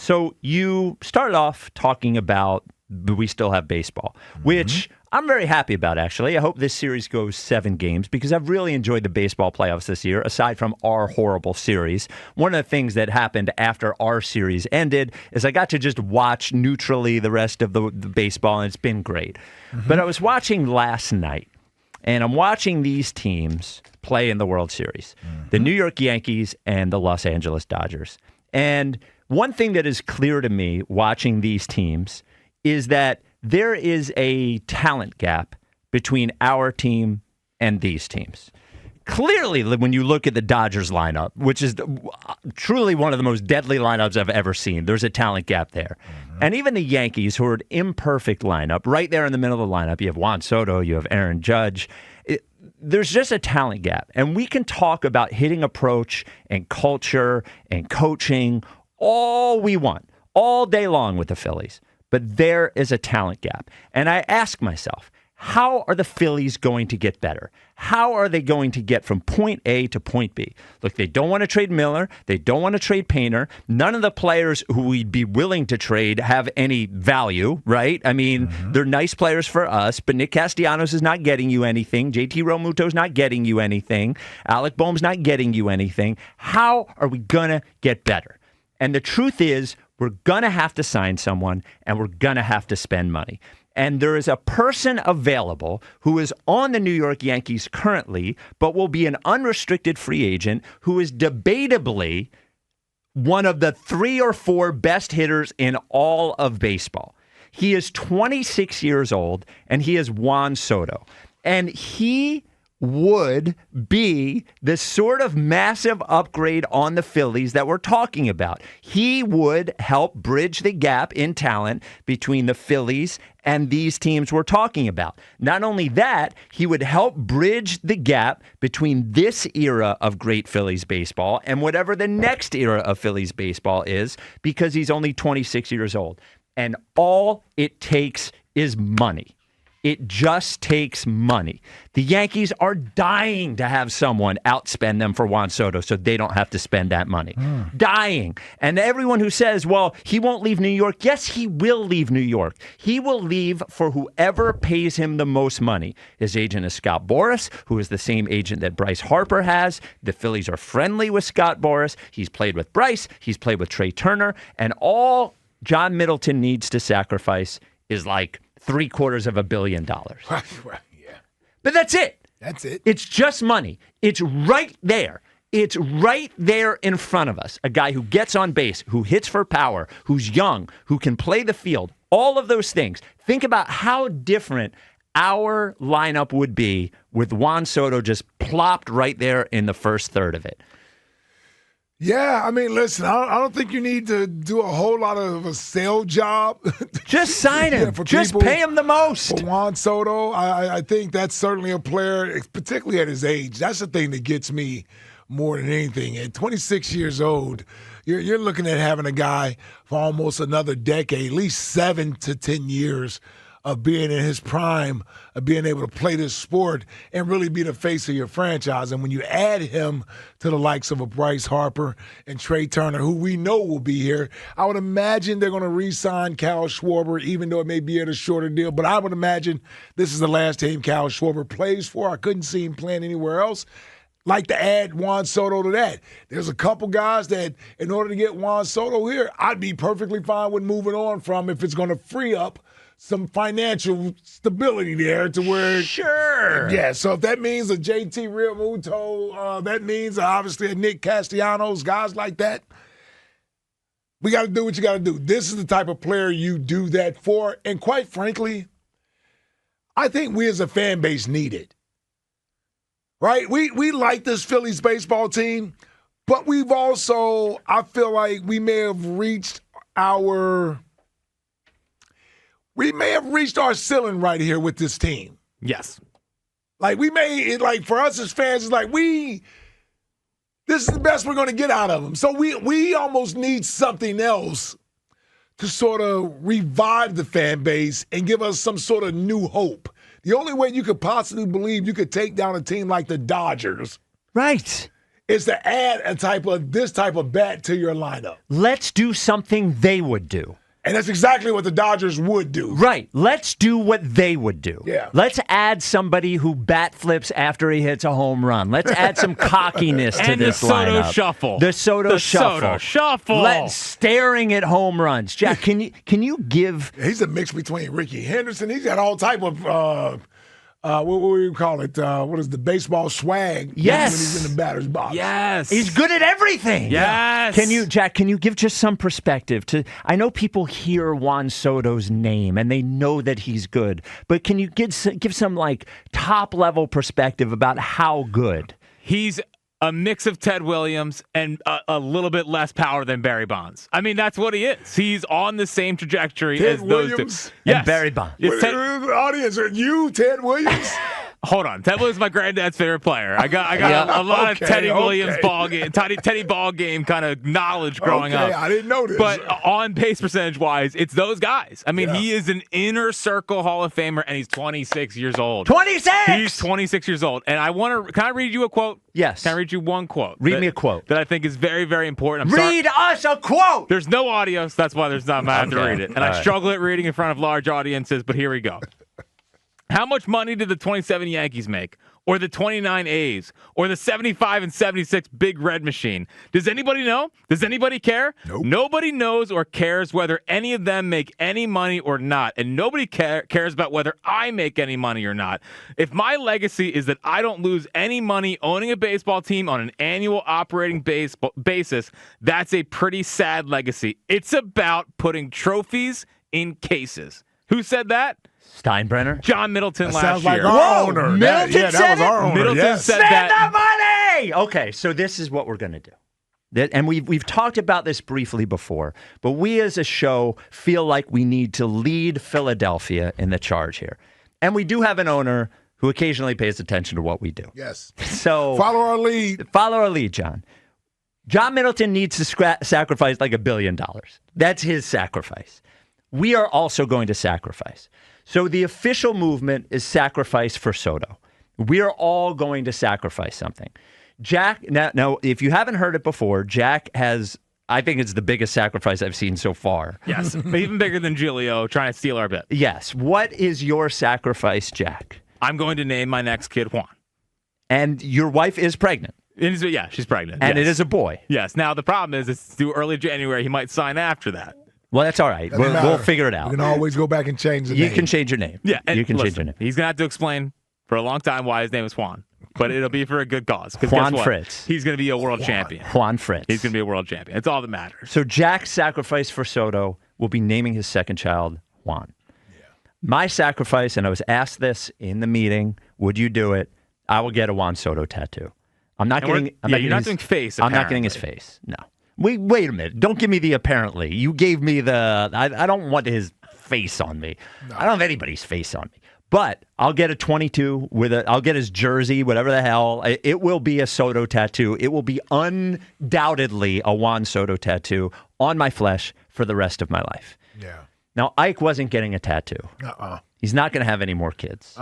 So you started off talking about we still have baseball, which I'm very happy about, actually. I hope this series goes 7 games because I've really enjoyed the baseball playoffs this year, aside from our horrible series. One of the things that happened after our series ended is I got to just watch neutrally the rest of the baseball, and it's been great. But I was watching last night, and I'm watching these teams play in the World Series, the New York Yankees and the Los Angeles Dodgers. And one thing that is clear to me watching these teams is that there is a talent gap between our team and these teams. Clearly, when you look at the Dodgers lineup, which is truly one of the most deadly lineups I've ever seen, there's a talent gap there. And even the Yankees, who are an imperfect lineup, right there in the middle of the lineup, you have Juan Soto, you have Aaron Judge. There's just a talent gap. And we can talk about hitting approach and culture and coaching all we want, all day long with the Phillies. But there is a talent gap. And I ask myself, how are the Phillies going to get better? How are they going to get from point A to point B? Look, they don't want to trade Miller. They don't want to trade Painter. None of the players who we'd be willing to trade have any value, right? I mean, they're nice players for us, but Nick Castellanos is not getting you anything. JT Realmuto's not getting you anything. Alec Boehm's not getting you anything. How are we going to get better? And the truth is, we're going to have to sign someone, and we're going to have to spend money. And there is a person available who is on the New York Yankees currently, but will be an unrestricted free agent who is debatably one of the 3 or 4 best hitters in all of baseball. He is 26 years old, and he is Juan Soto. And he would be the sort of massive upgrade on the Phillies that we're talking about. He would help bridge the gap in talent between the Phillies and these teams we're talking about. Not only that, he would help bridge the gap between this era of great Phillies baseball and whatever the next era of Phillies baseball is, because he's only 26 years old. And all it takes is money. It just takes money. The Yankees are dying to have someone outspend them for Juan Soto so they don't have to spend that money. Dying. And everyone who says, well, he won't leave New York. Yes, he will leave New York. He will leave for whoever pays him the most money. His agent is Scott Boras, who is the same agent that Bryce Harper has. The Phillies are friendly with Scott Boras. He's played with Bryce. He's played with Trey Turner. And all John Middleton needs to sacrifice is like $750 million. Right, yeah. But that's it. That's it. It's just money. It's right there. It's right there in front of us. A guy who gets on base, who hits for power, who's young, who can play the field. All of those things. Think about how different our lineup would be with Juan Soto just plopped right there in the first third of it. Yeah, I mean, listen, I don't think you need to do a whole lot of a sale job. Just sign him. Just pay him the most. For Juan Soto, I think that's certainly a player, particularly at his age. That's the thing that gets me more than anything. At 26 years old, you're looking at having a guy for almost another decade, at least 7 to 10 years of being in his prime, of being able to play this sport and really be the face of your franchise. And when you add him to the likes of a Bryce Harper and Trey Turner, who we know will be here, I would imagine they're going to re-sign Kyle Schwarber, even though it may be at a shorter deal. But I would imagine this is the last team Kyle Schwarber plays for. I couldn't see him playing anywhere else. Like to add Juan Soto to that. There's a couple guys that, in order to get Juan Soto here, I'd be perfectly fine with moving on from if it's going to free up some financial stability there to where... Sure. Yeah, so if that means a JT Realmuto, that means obviously a Nick Castellanos, guys like that, we got to do what you got to do. This is the type of player you do that for. And quite frankly, I think we as a fan base need it. Right? We like this Phillies baseball team, but we've also, I feel like we may have reached our ceiling right here with this team. Yes. Like for us as fans, it's like this is the best we're going to get out of them. So we almost need something else to sort of revive the fan base and give us some sort of new hope. The only way you could possibly believe you could take down a team like the Dodgers, right, is to add this type of bat to your lineup. Let's do something they would do. And that's exactly what the Dodgers would do. Right. Let's do what they would do. Yeah. Let's add somebody who bat flips after he hits a home run. Let's add some cockiness to this lineup. And the Soto shuffle. The Soto shuffle. Let's staring at home runs. Jack, can you give? He's a mix between Ricky Henderson. He's got all type of what do you call it? What is the baseball swag? Yes. When he's in the batter's box. Yes. He's good at everything. Yes. Jack, can you give just some perspective to, I know people hear Juan Soto's name and they know that he's good, but can you give some like top level perspective about how good? He's a mix of Ted Williams and a little bit less power than Barry Bonds. I mean, that's what he is. He's on the same trajectory Ted as those Williams? two. Yes. And Barry Bonds. The audience, are you Ted Williams? Hold on. Ted Williams is my granddad's favorite player. I got a lot of Teddy Williams ball game, Teddy ball game kind of knowledge growing up. I didn't know this. But on base percentage wise, it's those guys. I mean, he is an inner circle Hall of Famer, and he's 26 years old. 26! He's 26 years old. And can I read you a quote? Yes. Can I read you one quote? Read me a quote. That I think is very, very important. Read us a quote! There's no audio, so that's why there's not. I have to read it. And I struggle at reading in front of large audiences, but here we go. How much money did the 27 Yankees make? Or the 29 A's? Or the 75 and 76 Big Red Machine? Does anybody know? Does anybody care? Nope. Nobody knows or cares whether any of them make any money or not. And nobody cares about whether I make any money or not. If my legacy is that I don't lose any money owning a baseball team on an annual operating basis, that's a pretty sad legacy. It's about putting trophies in cases. Who said that? Steinbrenner? John Middleton That last sounds like year. our owner. Middleton that said was our owner. Middleton yes. said Spend that. the money! Okay, so this is what we're going to do. And we've talked about this briefly before, but we as a show feel like we need to lead Philadelphia in the charge here. And we do have an owner who occasionally pays attention to what we do. Yes. So Follow our lead. Follow our lead, John. John Middleton needs to sacrifice like $1 billion. That's his sacrifice. We are also going to sacrifice. So the official movement is sacrifice for Soto. We are all going to sacrifice something. Jack, now, if you haven't heard it before, Jack has, I think it's the biggest sacrifice I've seen so far. Yes, even bigger than Giulio trying to steal our bet. Yes. What is your sacrifice, Jack? I'm going to name my next kid Juan. And your wife is pregnant. Yeah, she's pregnant. And yes. it is a boy. Yes. Now, the problem is it's due early January. He might sign after that. Well, that's all right. We'll figure it out. You can always go back and change the name. You can change your name. Yeah. You can listen, change your name. He's going to have to explain for a long time why his name is Juan. But it'll be for a good cause. Juan Fritz. He's going to be a world champion. Juan Fritz. He's going to be a world champion. It's all that matters. So Jack's sacrifice for Soto will be naming his second child Juan. Yeah. My sacrifice, and I was asked this in the meeting, would you do it? I will get a Juan Soto tattoo. I'm not getting. You're not doing face. I'm not getting his face. No. Wait a minute. Don't give me the apparently. You gave me the. I don't want his face on me. No. I don't have anybody's face on me. But I'll get a 22 I'll get his jersey, whatever the hell. It will be a Soto tattoo. It will be undoubtedly a Juan Soto tattoo on my flesh for the rest of my life. Yeah. Now, Ike wasn't getting a tattoo. He's not going to have any more kids.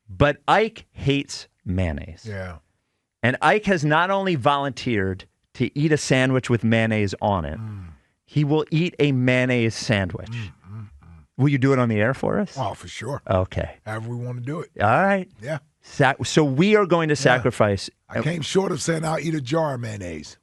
But Ike hates mayonnaise. Yeah. And Ike has not only volunteered to eat a sandwich with mayonnaise on it, he will eat a mayonnaise sandwich. Will you do it on the air for us? Oh, for sure. Okay. However we want to do it. All right. Yeah. So we are going to sacrifice. I came short of saying I'll eat a jar of mayonnaise.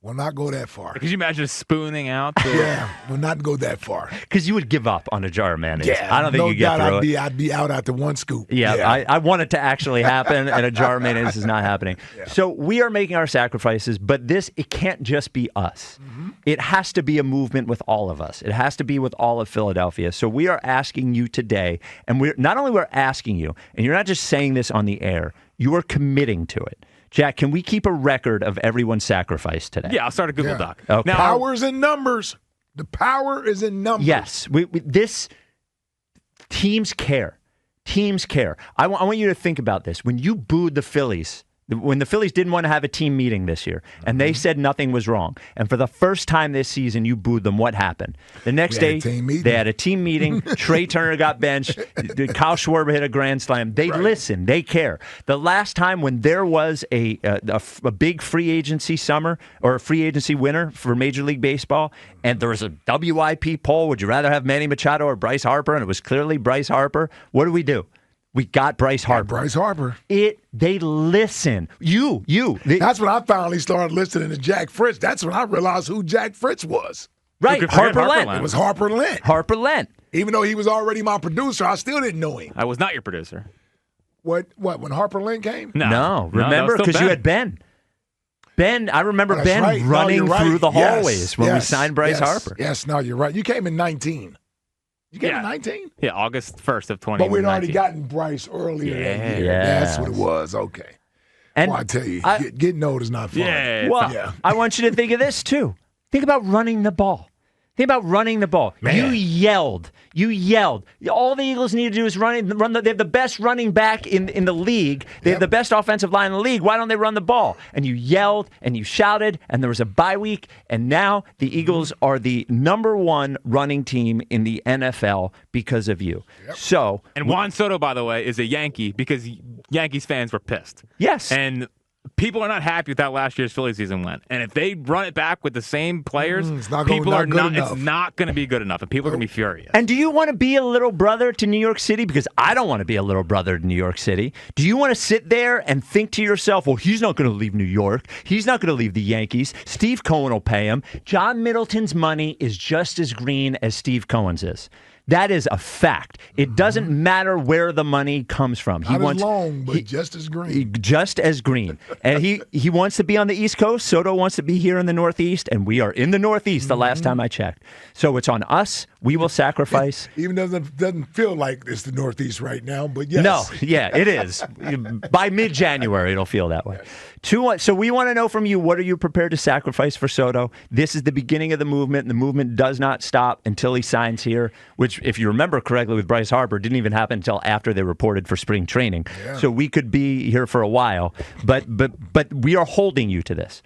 Will not go that far. Could you imagine spooning out? Yeah, will not go that far. Because you would give up on a jar of mayonnaise. Yeah, I don't think you get through it. I'd be out after one scoop. Yeah. I want it to actually happen, and a jar of mayonnaise is not happening. Yeah. So we are making our sacrifices, but it can't just be us. Mm-hmm. It has to be a movement with all of us. It has to be with all of Philadelphia. So we are asking you today, and we're asking you, and you're not just saying this on the air, you are committing to it. Jack, can we keep a record of everyone's sacrifice today? Yeah, I'll start a Google Doc. Okay. Now, power's in numbers. The power is in numbers. Yes. Teams care. Teams care. I want you to think about this. When you booed the Phillies when the Phillies didn't want to have a team meeting this year, and they said nothing was wrong. And for the first time this season, you booed them. What happened? The next day, they had a team meeting. Trey Turner got benched. Kyle Schwarber hit a grand slam. They listen. They care. The last time when there was a big free agency summer or a free agency winter for Major League Baseball, and there was a WIP poll, would you rather have Manny Machado or Bryce Harper? And it was clearly Bryce Harper. What do? We got Bryce Harper. They listen. That's when I finally started listening to Jack Fritz. That's when I realized who Jack Fritz was. Right, Harper Lent. It was Harper Lent. Harper Lent. Even though he was already my producer, I still didn't know him. I was not your producer. What? When Harper Lent came? No. Remember, because you had Ben. I remember Ben running through the hallways when we signed Bryce Harper. Yes, no, you're right. You came in 19. You came in 19? Yeah, August 1st of 2019. But we'd already gotten Bryce earlier that year. Yes. That's what it was. Okay. And I tell you, getting old is not fun. I want you to think of this, too. Think about running the ball. Think about running the ball. Man. You yelled. All the Eagles need to do is run. They have the best running back in the league. They have the best offensive line in the league. Why don't they run the ball? And you yelled and you shouted, and there was a bye week, and now the Eagles are the number one running team in the NFL because of you. Yep. And Juan Soto, by the way, is a Yankee because Yankees fans were pissed. Yes. And people are not happy with how last year's Phillies season went. And if they run it back with the same players, it's not going to be good enough, and people are going to be furious. And do you want to be a little brother to New York City? Because I don't want to be a little brother to New York City. Do you want to sit there and think to yourself, well, he's not going to leave New York. He's not going to leave the Yankees. Steve Cohen will pay him. John Middleton's money is just as green as Steve Cohen's is. That is a fact. It doesn't matter where the money comes from. Not as long, but just as green. Just as green. And he wants to be on the East Coast. Soto wants to be here in the Northeast, and we are in the Northeast the last time I checked. So it's on us. We will sacrifice. Even though it doesn't feel like it's the Northeast right now, but yes. No, yeah, it is. By mid-January, it'll feel that way. So we want to know from you, what are you prepared to sacrifice for Soto? This is the beginning of the movement, and the movement does not stop until he signs here, which, if you remember correctly with Bryce Harper, didn't even happen until after they reported for spring training. Yeah. So we could be here for a while, but we are holding you to this.